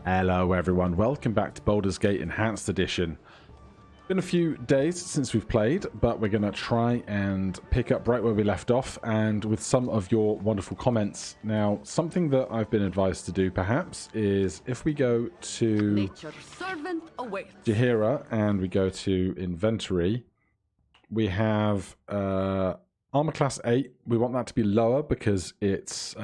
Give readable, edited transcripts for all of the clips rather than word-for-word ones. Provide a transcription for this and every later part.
Hello everyone, welcome back to Baldur's Gate Enhanced Edition. Been a few days since we've played, but we're going to try and pick up right where we left off, and with some of your wonderful comments. Now, something that I've been advised to do perhaps is if we go to Neera and we go to inventory, we have armor class 8. We want that to be lower because it's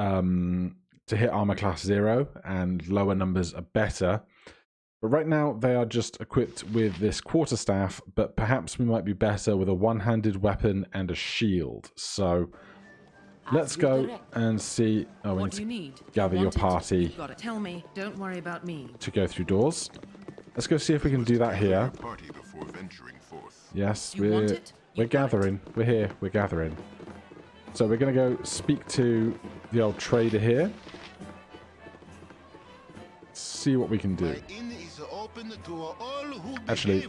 to hit armor class 0, and lower numbers are better. But right now they are just equipped with this quarterstaff, but perhaps we might be better with a one-handed weapon and a shield. So let's go and see. Oh, we need to gather your party. Got it. Tell me, don't worry about me. To go through doors. Let's go see if we can do that here. Yes, we're gathering. We're here. We're gathering. So we're going to go speak to the old trader here. See what we can do. Actually,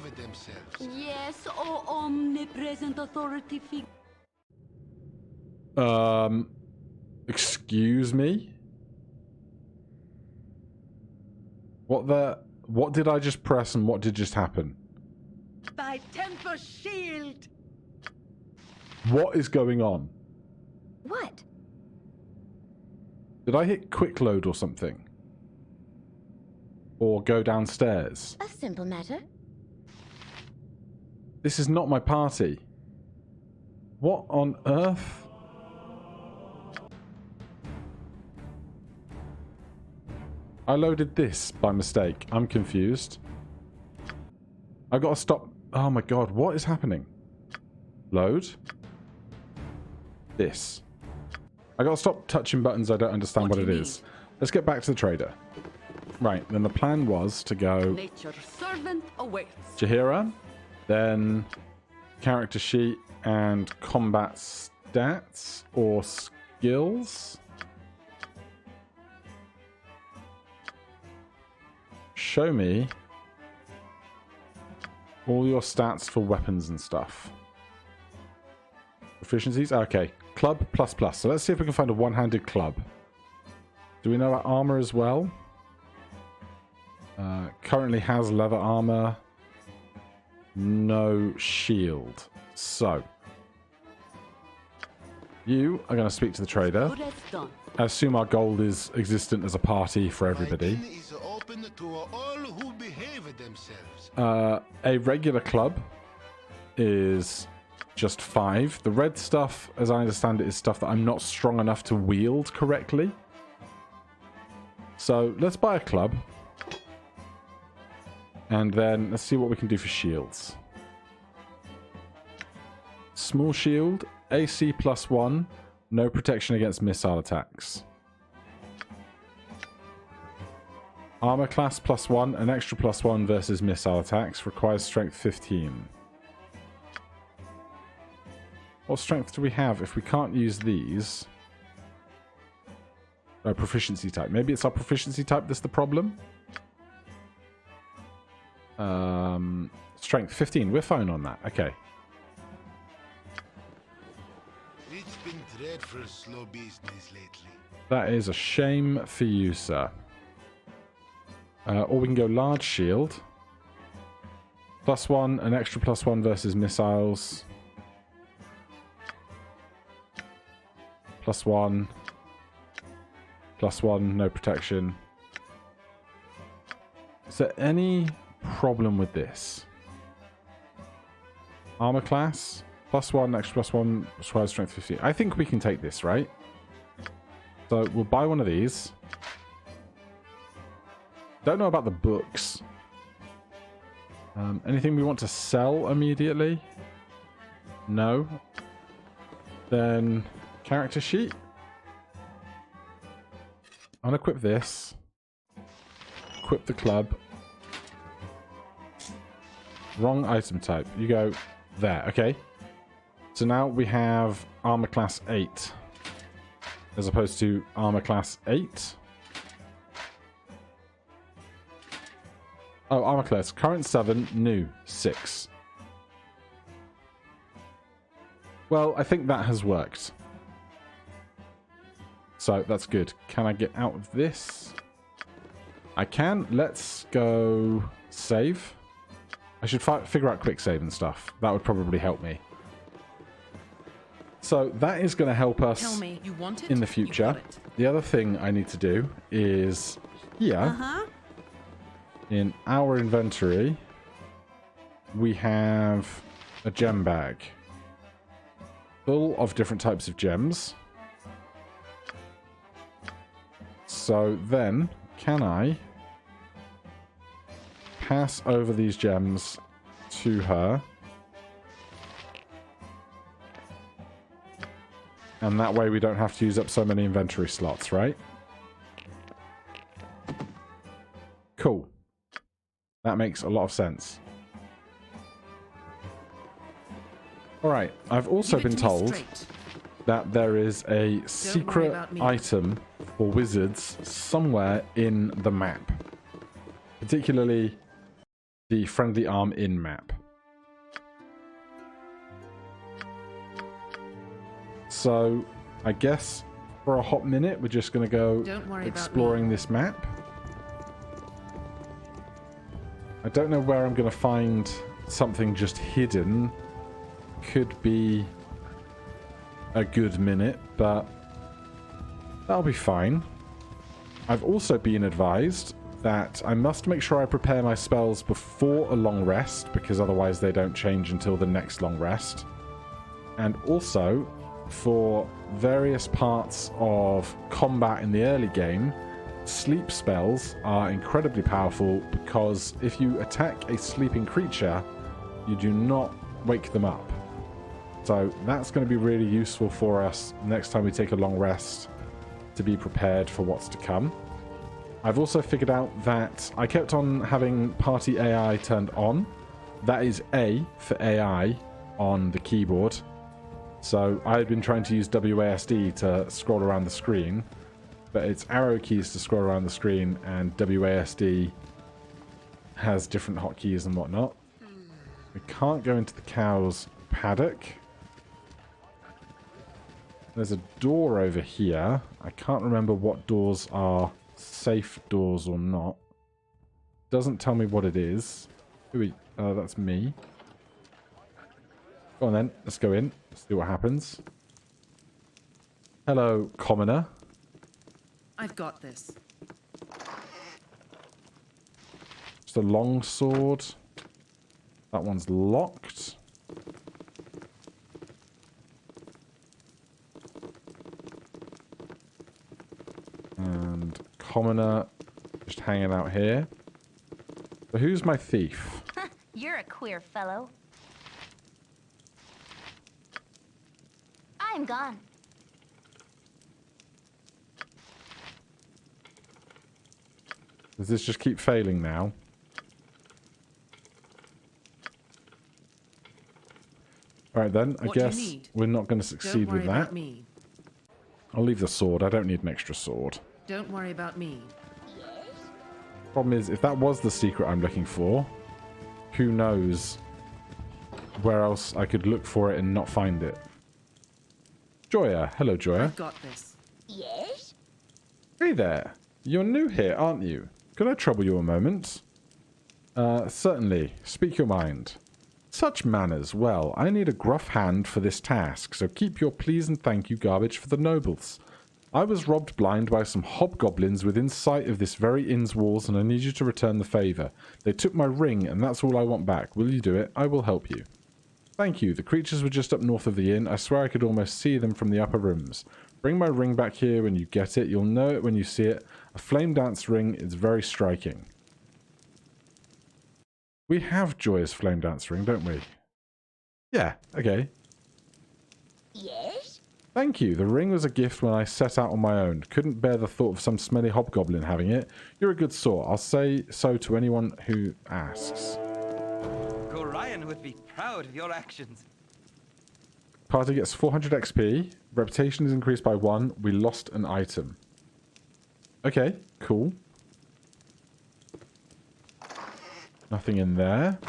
yes, oh omnipresent authority figure. Excuse me? What did I just press and what did just happen? Thy temper shield. What is going on? What? Did I hit quick load or something? Or go downstairs? A simple matter. This is not my party. What on earth? I loaded this by mistake. I'm confused. I gotta stop. Oh my god, what is happening? Load. This. I gotta stop touching buttons. I don't understand what it is. Let's get back to the trader. Right, then the plan was to go Nature's servant awaits. Neera, then character sheet and combat stats or skills. Show me all your stats for weapons and stuff. Proficiencies? Okay. Club plus plus. So let's see if we can find a one-handed club. Do we know about armor as well? Currently has leather armor. No shield. So you are going to speak to the trader. I assume our goal is existent as a party for everybody. A regular club is just 5. The red stuff, as I understand it, is stuff that I'm not strong enough to wield correctly. So let's buy a club. And then let's see what we can do for shields. Small shield, AC +1, no protection against missile attacks. Armor class +1, an extra +1 versus missile attacks, requires strength 15. What strength do we have if we can't use these? Oh, proficiency type. Maybe it's our proficiency type that's the problem? Strength 15. We're fine on that. Okay. It's been dreadful slow business lately. That is a shame for you, sir. Or we can go large shield. +1, an extra +1 versus missiles. +1. +1, no protection. Is there any problem with this? Armor class +1, extra +1, requires strength 15. I think we can take this, right? So we'll buy one of these. Don't know about the books. Anything we want to sell immediately? No. Then character sheet. Unequip this. Equip the club. Wrong item type. You go there. Okay. So now we have armor class 8. As opposed to armor class 8. Oh, armor class. Current 7, new 6. Well, I think that has worked. So that's good. Can I get out of this? I can. Let's go save. I should figure out quick save and stuff. That would probably help me. So that is going to help us Tell me, you want it? in the You future. got it. The other thing I need to do is here in our inventory, we have a gem bag full of different types of gems. So then, can I pass over these gems to her? And that way we don't have to use up so many inventory slots, right? Cool. That makes a lot of sense. Alright, I've also been told that there is a secret item for wizards somewhere in the map. Particularly the Friendly Arm Inn map. So, I guess for a hot minute, we're just going to go exploring this map. I don't know where I'm going to find something just hidden. Could be a good minute, but that'll be fine. I've also been advised that I must make sure I prepare my spells before a long rest, because otherwise they don't change until the next long rest. And also, for various parts of combat in the early game, sleep spells are incredibly powerful, because if you attack a sleeping creature, you do not wake them up. So that's going to be really useful for us next time we take a long rest to be prepared for what's to come. I've also figured out that I kept on having party AI turned on. That is A for AI on the keyboard. So I had been trying to use WASD to scroll around the screen, but it's arrow keys to scroll around the screen, and WASD has different hotkeys and whatnot. We can't go into the cow's paddock. There's a door over here. I can't remember what doors are safe doors or not. Doesn't tell me what it is. That's me. Go on then, let's go in. Let's see what happens. Hello, commoner. I've got this. Just a long sword. That one's locked. And commoner just hanging out here. So who's my thief? You're a queer fellow. I'm gone. Does this just keep failing now? Alright then, I guess we're not going to succeed with that. I'll leave the sword. I don't need an extra sword. Don't worry about me. Problem is, if that was the secret I'm looking for, who knows where else I could look for it and not find it. Joya. Hello, Joya. I've got this. Yes? Hey there. You're new here, aren't you? Could I trouble you a moment? Certainly. Speak your mind. Such manners. Well, I need a gruff hand for this task, so keep your please and thank you garbage for the nobles. I was robbed blind by some hobgoblins within sight of this very inn's walls, and I need you to return the favour. They took my ring, and that's all I want back. Will you do it? I will help you. Thank you. The creatures were just up north of the inn. I swear I could almost see them from the upper rooms. Bring my ring back here when you get it. You'll know it when you see it. A flame dance ring is very striking. We have Joya's flame dance ring, don't we? Yeah, okay. Yes? Thank you. The ring was a gift when I set out on my own. Couldn't bear the thought of some smelly hobgoblin having it. You're a good sort. I'll say so to anyone who asks. Gorion would be proud of your actions. Party gets 400 XP. Reputation is increased by 1. We lost an item. Okay, cool. Nothing in there.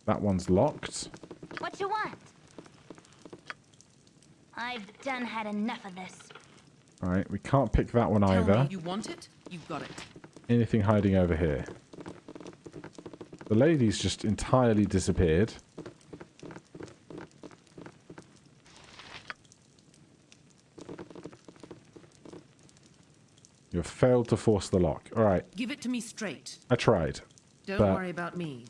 That one's locked. What you want? I've done had enough of this. Alright, we can't pick that one Tell either. me you want it, you've got it. Anything hiding over here? The lady's just entirely disappeared. You have failed to force the lock. Alright, Give it to me straight. I tried. Don't But- worry about me.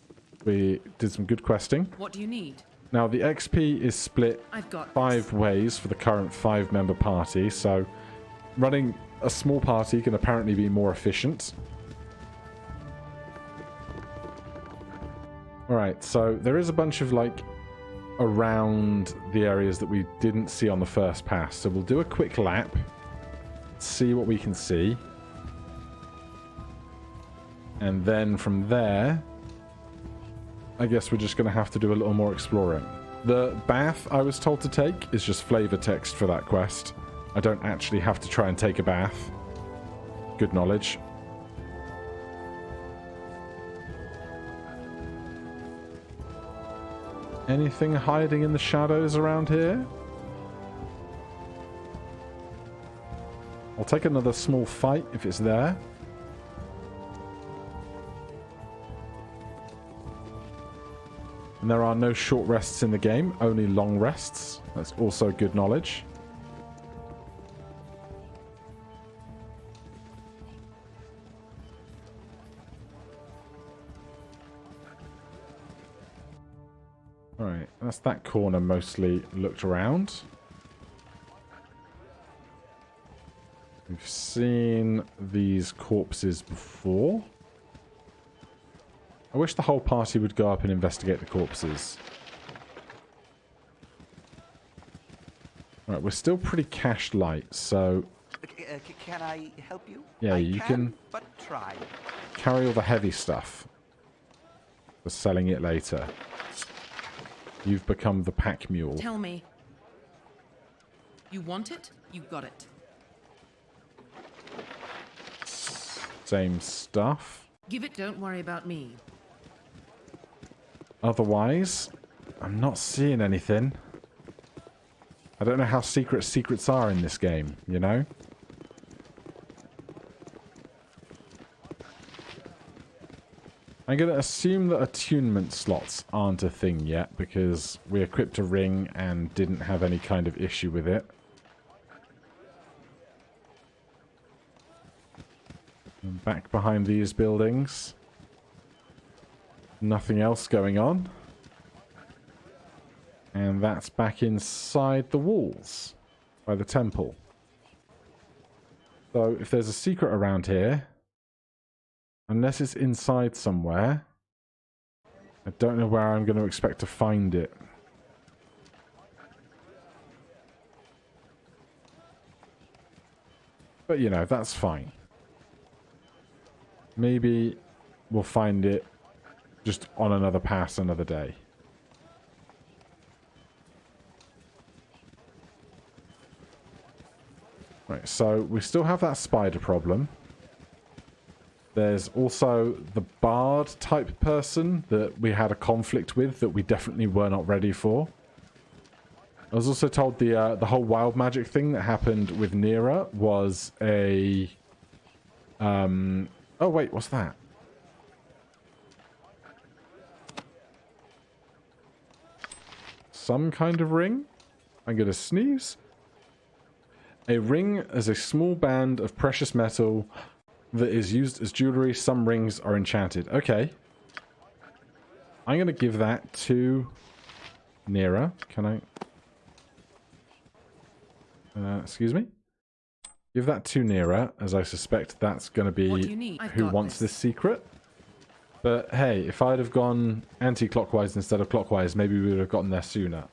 We did some good questing. What do you need? Now, the XP is split I've got 5 ways for the current 5-member party, so running a small party can apparently be more efficient. Alright, so there is a bunch of, like, around the areas that we didn't see on the first pass. So we'll do a quick lap, see what we can see. And then from there, I guess we're just going to have to do a little more exploring. The bath I was told to take is just flavor text for that quest. I don't actually have to try and take a bath. Good knowledge. Anything hiding in the shadows around here? I'll take another small fight if it's there. And there are no short rests in the game, only long rests. That's also good knowledge. Alright, that's that corner mostly looked around. We've seen these corpses before. I wish the whole party would go up and investigate the corpses. Alright, we're still pretty cash light, so... Can I help you? Yeah, you can but try. carry all the heavy stuff for selling it later. You've become the pack mule. Tell me. You want it? You got it. Same stuff. Give it, don't worry about me. Otherwise, I'm not seeing anything. I don't know how secret secrets are in this game, you know? I'm going to assume that attunement slots aren't a thing yet, because we equipped a ring and didn't have any kind of issue with it. And back behind these buildings. Nothing else going on. And that's back inside the walls by the temple. So if there's a secret around here, unless it's inside somewhere, I don't know where I'm going to expect to find it. But you know, that's fine. Maybe we'll find it just on another pass another day. Right, so we still have that spider problem. There's also the bard type person that we had a conflict with that we definitely were not ready for. I was also told the whole wild magic thing that happened with Neera was a... oh wait, what's that? Some kind of ring? I'm gonna sneeze. A ring is a small band of precious metal that is used as jewelry. Some rings are enchanted. Okay. I'm going to give that to Neera. Can I... excuse me? Give that to Neera, as I suspect that's going to be who wants this secret. But hey, if I'd have gone anti-clockwise instead of clockwise, maybe we would have gotten there sooner.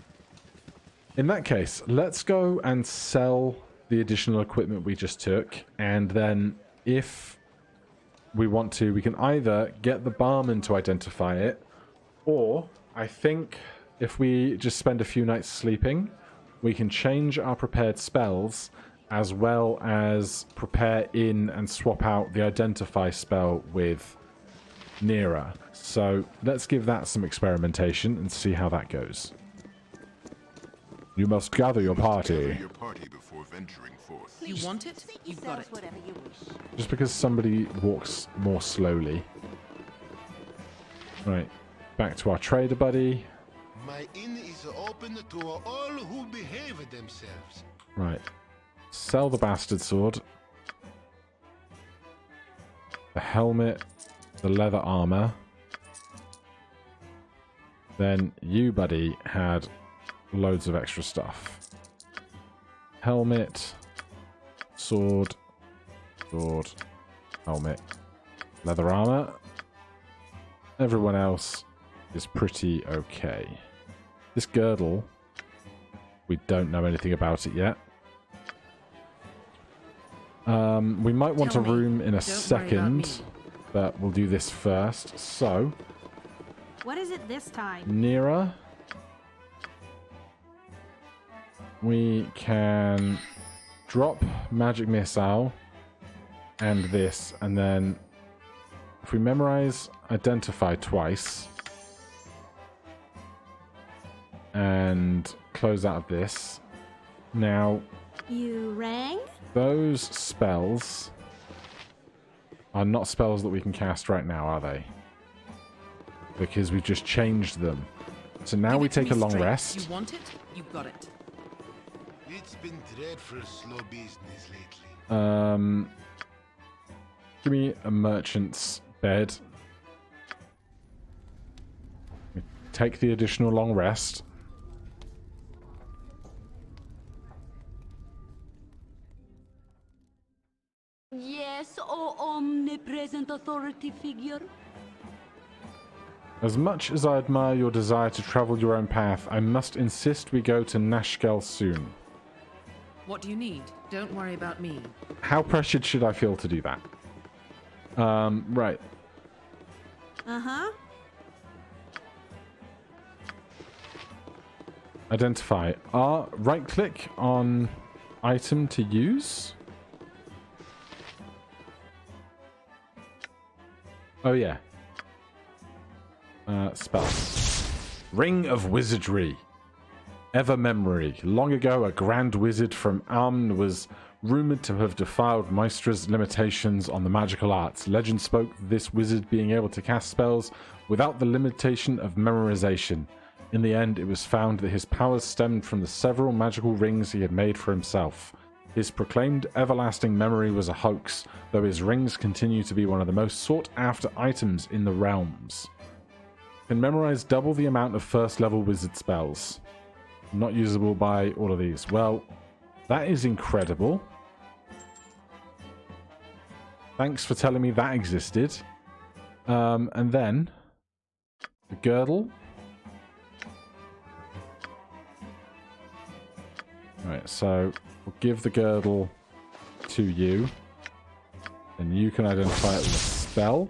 In that case, let's go and sell the additional equipment we just took, and then if we want to, we can either get the barman to identify it, or I think if we just spend a few nights sleeping, we can change our prepared spells as well as prepare in and swap out the identify spell with Neera. So let's give that some experimentation and see how that goes. You must gather your Gather party. your party before venturing forth. You want it? You've got it. Whatever you wish. Just because somebody walks more slowly. Right. Back to our trader buddy. My inn is open to all who behave themselves. Right. Sell the bastard sword. The helmet. The leather armor. Then you, buddy, had loads of extra stuff. Helmet. Sword. Sword. Helmet. Leather armor. Everyone else is pretty okay. This girdle, we don't know anything about it yet. We might want a Tell me. room in a Don't worry about me. second, but we'll do this first. So, What is it this time? Neera, we can drop magic missile and this, and then if we memorize identify twice and close out of this. Now, You rang? those spells are not spells that we can cast right now, are they? Because we've just changed them. So now Give we it to take me a long straight. rest. You want it? You've got it. It's been dreadful slow business lately. Give me a merchant's bed. Take the additional long rest. Yes, O omnipresent authority figure. As much as I admire your desire to travel your own path, I must insist we go to Nashkel soon. What do you need? Don't worry about me. How pressured should I feel to do that? Right. Uh-huh. Identify. Right click on item to use. Oh yeah. Spell. Ring of Wizardry. Ever memory. Long ago, a grand wizard from Amn was rumored to have defied Maestra's limitations on the magical arts. Legend spoke of this wizard being able to cast spells without the limitation of memorization. In the end, it was found that his powers stemmed from the several magical rings he had made for himself. His proclaimed everlasting memory was a hoax, though his rings continue to be one of the most sought-after items in the realms. Can memorize double the amount of first-level wizard spells. Not usable by all of these. Well, that is incredible. Thanks for telling me that existed. And then the girdle. Right, so we'll give the girdle to you. And you can identify it with a spell.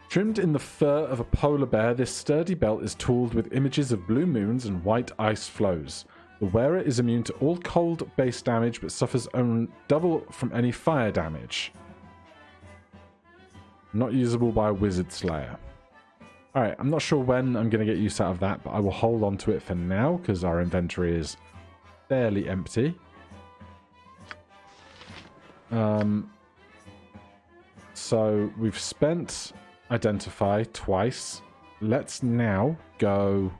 Trimmed in the fur of a polar bear, this sturdy belt is tooled with images of blue moons and white ice flows. The wearer is immune to all cold base damage, but suffers only double from any fire damage. Not usable by a wizard slayer. Alright, I'm not sure when I'm going to get use out of that, but I will hold on to it for now, because our inventory is fairly empty. So we've spent identify twice. Let's now go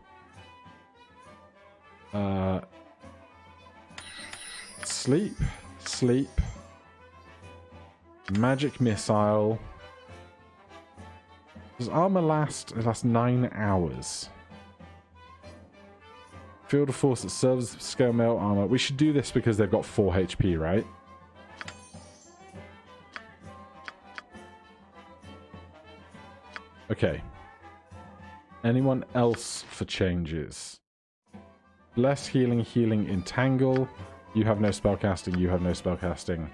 sleep, magic missile. Does armor last? It lasts 9 hours. Field of force that serves scale mail armor. We should do this because they've got 4 HP, right? Okay. Anyone else for changes? Less healing, entangle. You have no spellcasting, you have no spellcasting.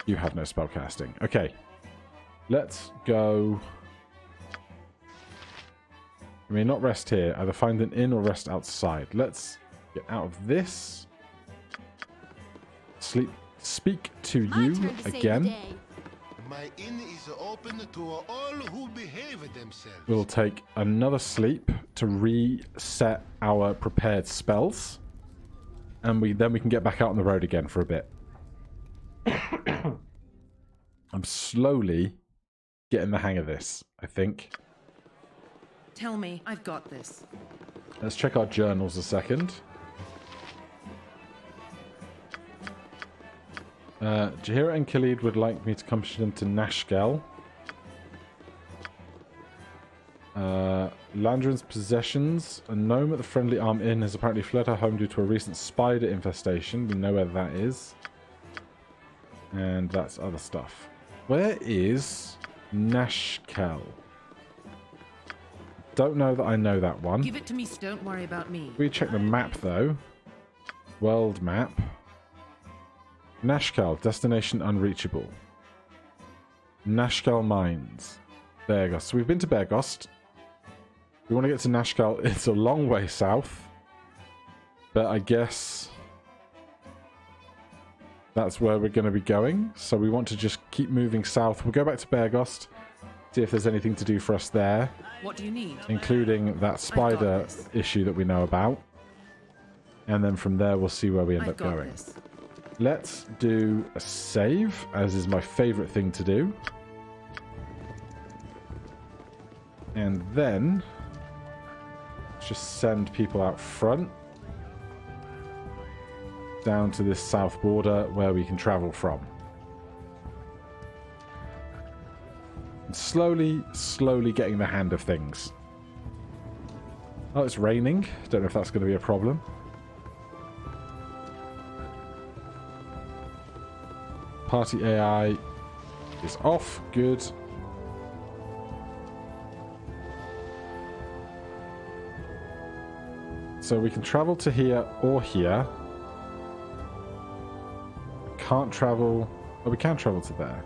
You have no spellcasting. Okay. Let's go. I mean, not rest here. Either find an inn or rest outside. Let's get out of this. Sleep. Speak to My you turn to save the again. day. My inn is open to all who behave themselves. We'll take another sleep to reset our prepared spells. And then we can get back out on the road again for a bit. I'm slowly getting the hang of this, I think. Tell me, I've got this. Let's check our journals a second. Jahira and Khalid would like me to accompany them to Nashkel. Landrin's possessions. A gnome at the Friendly Arm Inn has apparently fled her home due to a recent spider infestation. We know where that is. And that's other stuff. Where is Nashkel? Don't know that I know that one. Give it to me, don't worry about me. We check the map though. World map. Nashkel, destination unreachable. Nashkel Mines. Bergost. So we've been to Bergost. We want to get to Nashkel. It's a long way south. But I guess that's where we're going to be going. So we want to just keep moving south. We'll go back to Bergost. See if there's anything to do for us there. What do you need? Including that spider issue that we know about. And then from there we'll see where we end up going. This. Let's do a save, as is my favorite thing to do. And then just send people out front down to this south border where we can travel from. And slowly getting the hand of things. Oh, it's raining. Don't know if that's going to be a problem. Party AI is off. Good. So we can travel to here or here. Can't travel... Oh, we can travel to there.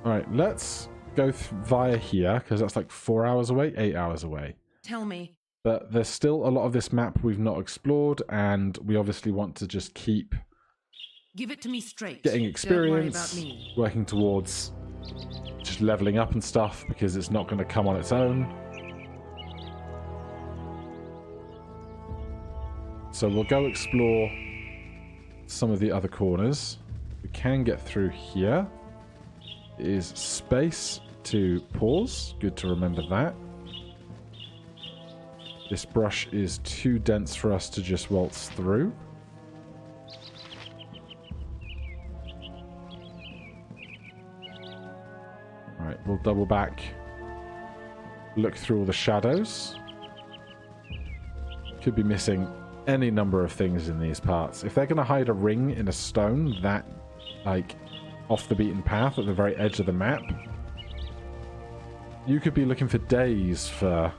Alright, let's go via here, because that's like 4 hours away, 8 hours away. Tell me. But there's still a lot of this map we've not explored, and we obviously want to just keep... Give it to me straight. Getting experience, Don't worry about me. working towards just leveling up and stuff, because it's not going to come on its own. So we'll go explore some of the other corners. We can get through here. It is space to pause. Good to remember that. This brush is too dense for us to just waltz through. Alright, we'll double back. Look through all the shadows. Could be missing any number of things in these parts. If they're going to hide a ring in a stone that, like, off the beaten path at the very edge of the map, you could be looking for days for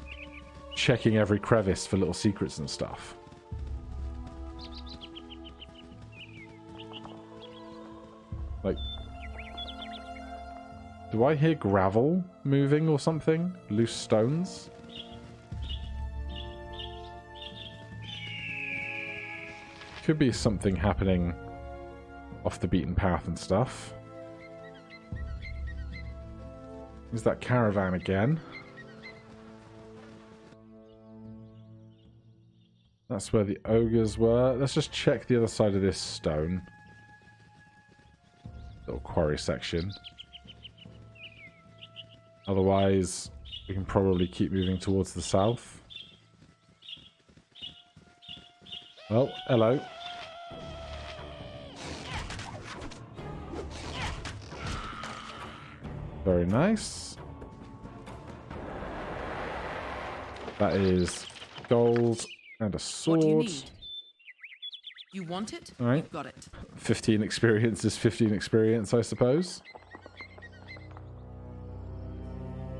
checking every crevice for little secrets and stuff. Like, do I hear gravel moving or something? Loose stones? Could be something happening off the beaten path and stuff. Is that caravan again? That's where the ogres were. Let's just check the other side of this stone. Little quarry section. Otherwise, we can probably keep moving towards the south. Oh, hello. Very nice. That is gold and a sword. What do you need? You want it? All right. You've got it. 15 experience is 15 experience, I suppose.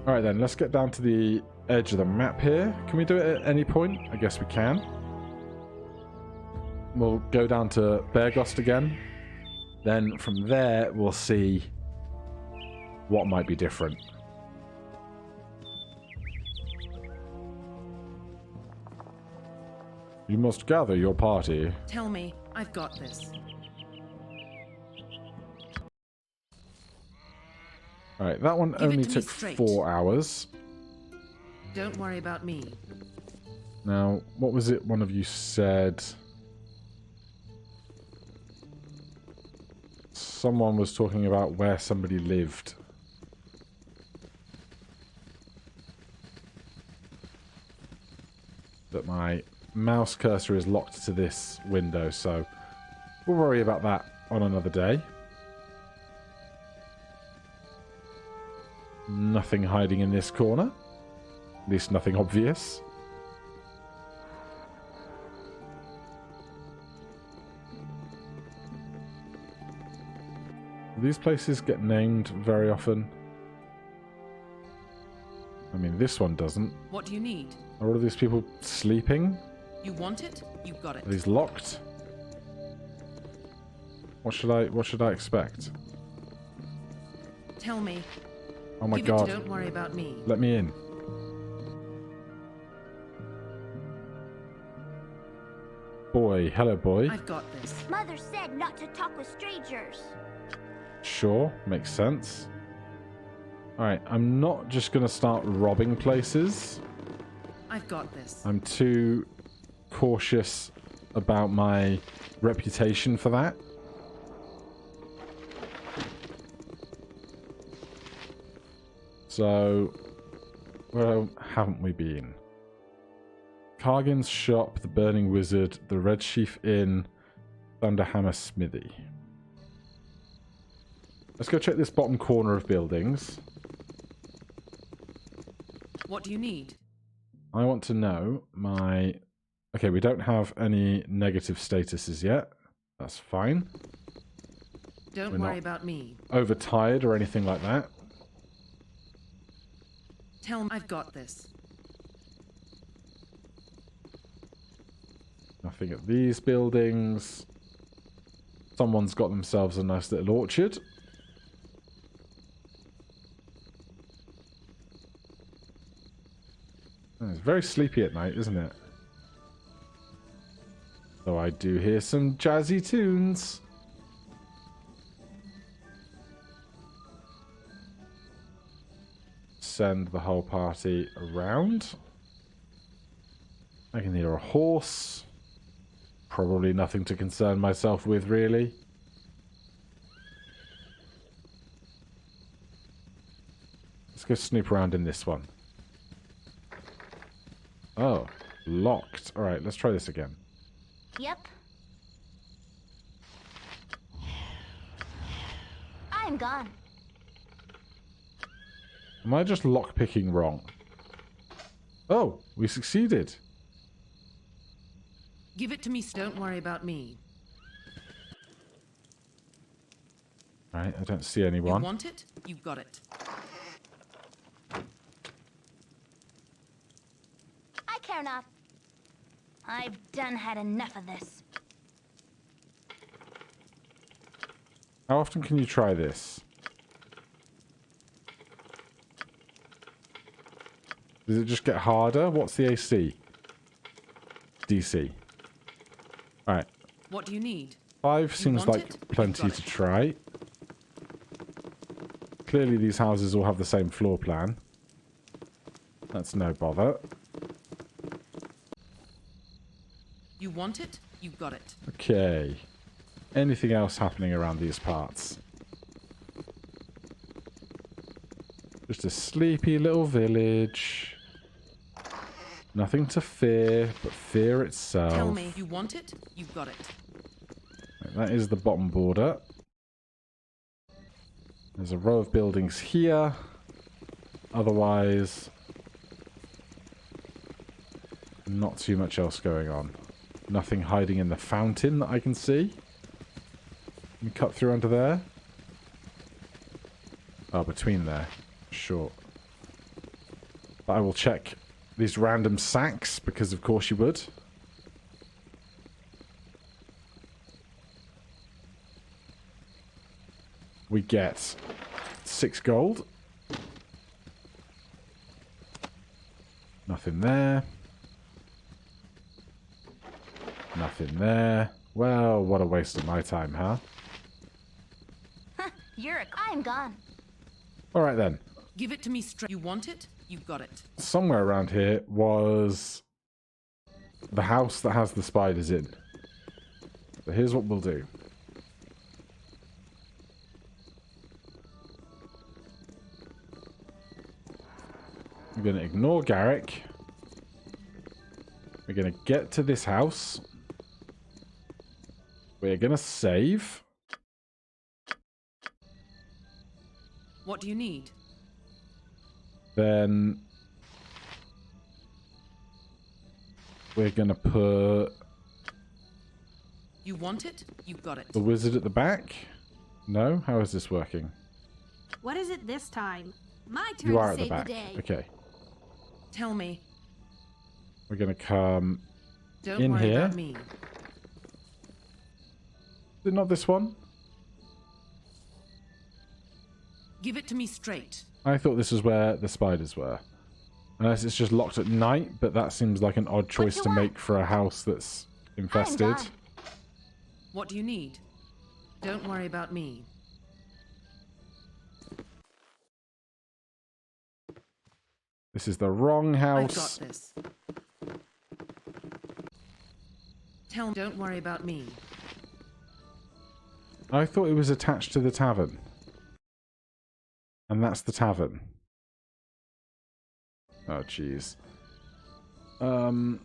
Alright then, let's get down to the edge of the map here. Can we do it at any point? I guess we can. We'll go down to Bergost again. Then from there, we'll see what might be different. You must gather your party. Tell me, I've got this. Alright, that one Give it only to me took straight. 4 hours. Don't worry about me. Now, what was it one of you said? Someone was talking about where somebody lived. But my mouse cursor is locked to this window, so we'll worry about that on another day. Nothing hiding in this corner. At least nothing obvious. These places get named very often. I mean, this one doesn't. What do you need? Are all of these people sleeping? You want it? You got it. Are these locked? What should I expect? Tell me. Oh my Give god. It to don't worry about me. Let me in. Boy, hello boy. I've got this. Mother said not to talk with strangers. Sure, makes sense. Alright, I'm not just going to start robbing places. I've got this. I'm too cautious about my reputation for that. So, where haven't we been? Kargan's Shop, the Burning Wizard, the Red Sheaf Inn, Thunderhammer Smithy. Let's go check this bottom corner of buildings. What do you need? I want to know my... Okay, we don't have any negative statuses yet. That's fine. Don't We're worry not about me. overtired or anything like that. Tell me. I've got this. Nothing at these buildings. Someone's got themselves a nice little orchard. Oh, it's very sleepy at night, isn't it? Though I do hear some jazzy tunes. Send the whole party around. I can hear a horse. Probably nothing to concern myself with, really. Let's go snoop around in this one. Oh, locked. Alright, let's try this again. Yep. I'm gone. Am I just lockpicking wrong? Oh, we succeeded. Give it to me. Don't worry about me. Alright, I don't see You anyone. want it? You got it. I care not. I've done had enough of this. How often can you try this? Does it just get harder? What's the AC? DC. Alright. What do you need? 5 seems want like it? plenty You've got to it. try. Clearly these houses all have the same floor plan. That's no bother. You want it? You got it. Okay. Anything else happening around these parts? Just a sleepy little village. Nothing to fear, but fear itself. Tell me. You want it? You got it. That is the bottom border. There's a row of buildings here. Otherwise, not too much else going on. Nothing hiding in the fountain that I can see. Let me cut through under there. Oh, between there. Sure. But I will check these random sacks, because of course you would. We get 6 gold. Nothing there. Nothing there. Well, what a waste of my time, huh? I'm gone. Alright then. Give it to me straight. You want it? You got it. Somewhere around here was the house that has the spiders in. So here's what we'll do. We're going to ignore Garrick. We're going to get to this house. We're going to save. What do you need? Then we're going to put You want it? You got it. the wizard at the back. No? How is this working? What is it this time? My turn You to are at the save back. the day. Okay. Tell me. We're going to come... Don't In worry here? about me. Is it not this one? Give it to me straight. I thought this was where the spiders were. Unless it's just locked at night, but that seems like an odd choice you to want? make for a house that's I'm infested. done. What do you need? Don't worry about me. This is the wrong I've house. got this. Don't worry about me. I thought it was attached to the tavern. And that's the tavern. Oh, jeez. Landrin,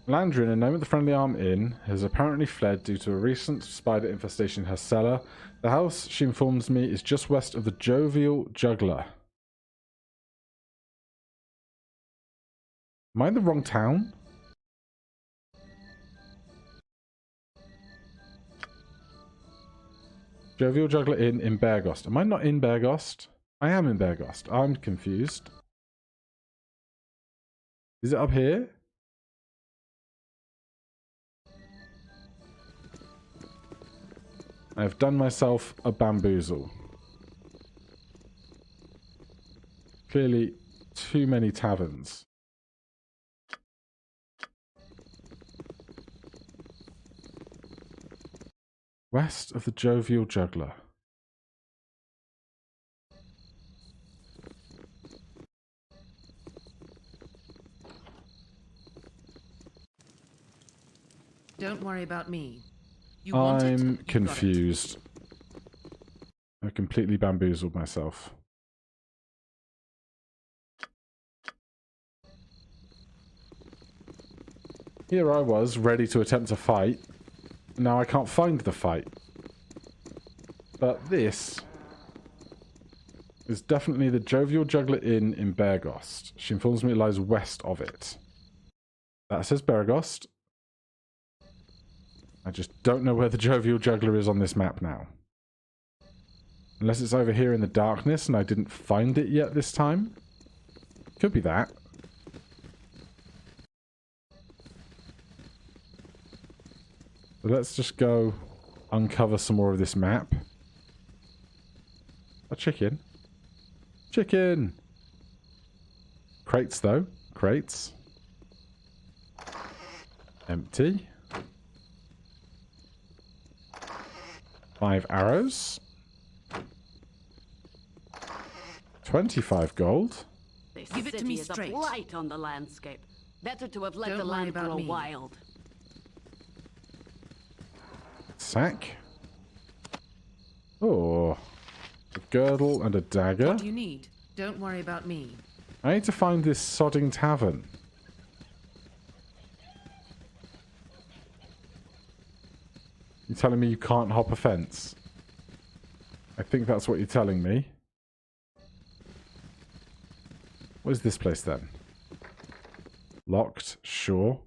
a gnome at the Friendly Arm Inn, has apparently fled due to a recent spider infestation in her cellar. The house, she informs me, is just west of the Jovial Juggler. Am I in the wrong town? Jovial Juggler Inn in Beargost. Am I not in Beargost? I am in Beargost. I'm confused. Is it up here? I've done myself a bamboozle. Clearly, too many taverns. West of the Jovial Juggler. Don't worry about me. You want it? You I'm got it. confused. I completely bamboozled myself. Here I was, ready to attempt a fight. Now I can't find the fight. But this is definitely the Jovial Juggler Inn in Beargost. She informs me it lies west of it. That says Beargost. I just don't know where the Jovial Juggler is on this map now. Unless it's over here in the darkness and I didn't find it yet this time. Could be that. So let's just go uncover some more of this map. A chicken. Chicken! Crates though. Crates. Empty. 5 arrows. 25 gold. This Give it to city me is straight. a blight on the landscape. Better to have let Don't the worry land about grow me. wild. Sack. Oh. A girdle and a dagger. What do you need? Don't worry about me. I need to find this sodding tavern. You telling me you can't hop a fence? I think that's what you're telling me. What is this place then? Locked, sure.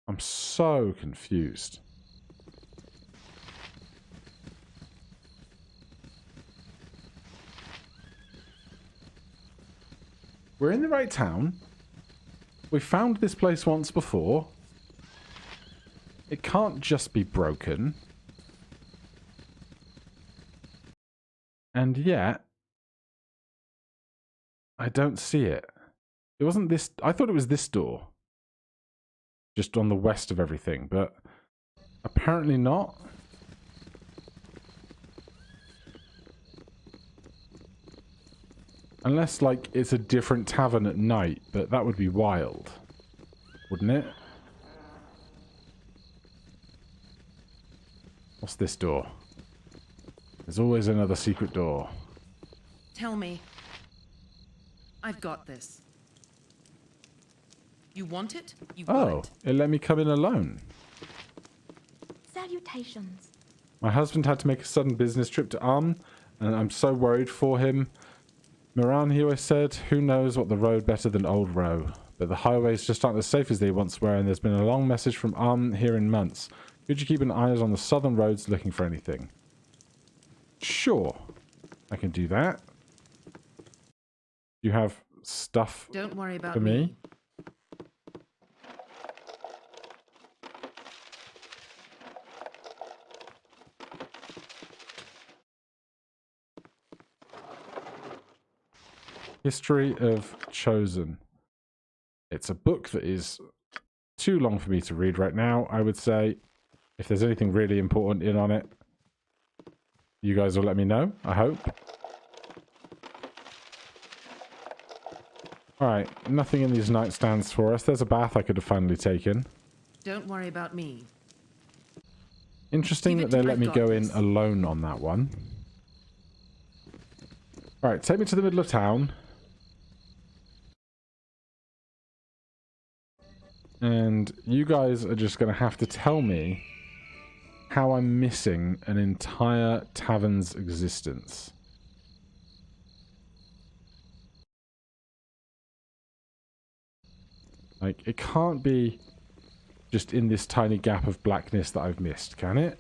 I'm so confused. We're in the right town. We found this place once before. It can't just be broken. And yet, I don't see it. It wasn't this... I thought it was this door. Just on the west of everything, but apparently not. Unless, like, it's a different tavern at night, but that would be wild. Wouldn't it? What's this door? There's always another secret door. Tell me. I've got this. You want it? You got Oh, it. it let me come in alone. Salutations. My husband had to make a sudden business trip to and I'm so worried for him. Moran, he always said, who knows what the road better than Old Row? But the highways just aren't as safe as they once were, and there's been a long message from here in months. Could you keep an eye on the southern roads looking for anything? Sure. I can do that. You have stuff Don't worry about for me? History of Chosen. It's a book that is too long for me to read right now, I would say. If there's anything really important in on it, you guys will let me know, I hope. Alright, nothing in these nightstands for us. There's a bath I could have finally taken. Don't worry about me. Interesting that they let me go in alone on that one. Alright, take me to the middle of town. And you guys are just going to have to tell me how I'm missing an entire tavern's existence. Like, it can't be just in this tiny gap of blackness that I've missed, can it?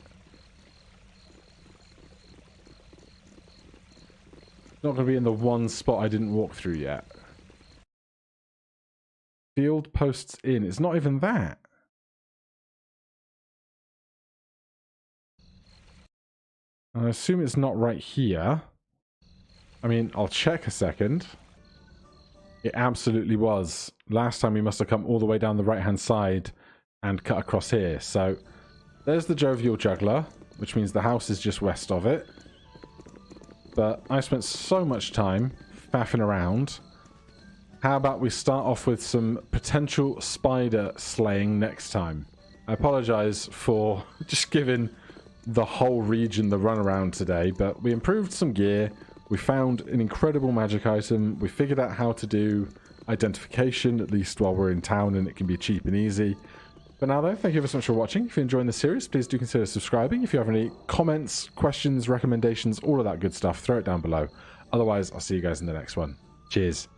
It's not going to be in the one spot I didn't walk through yet. Field Posts Inn. It's not even that. I assume it's not right here. I mean, I'll check a second. It absolutely was. Last time we must have come all the way down the right-hand side and cut across here. So, there's the Jovial Juggler, which means the house is just west of it. But I spent so much time faffing around. How about we start off with some potential spider slaying next time? I apologise for just giving the whole region the runaround today, but we improved some gear. We found an incredible magic item. We figured out how to do identification, at least while we're in town, and it can be cheap and easy. But now though, thank you so much for watching. If you're enjoying the series, please do consider subscribing. If you have any comments, questions, recommendations, all of that good stuff, throw it down below. Otherwise, I'll see you guys in the next one. Cheers.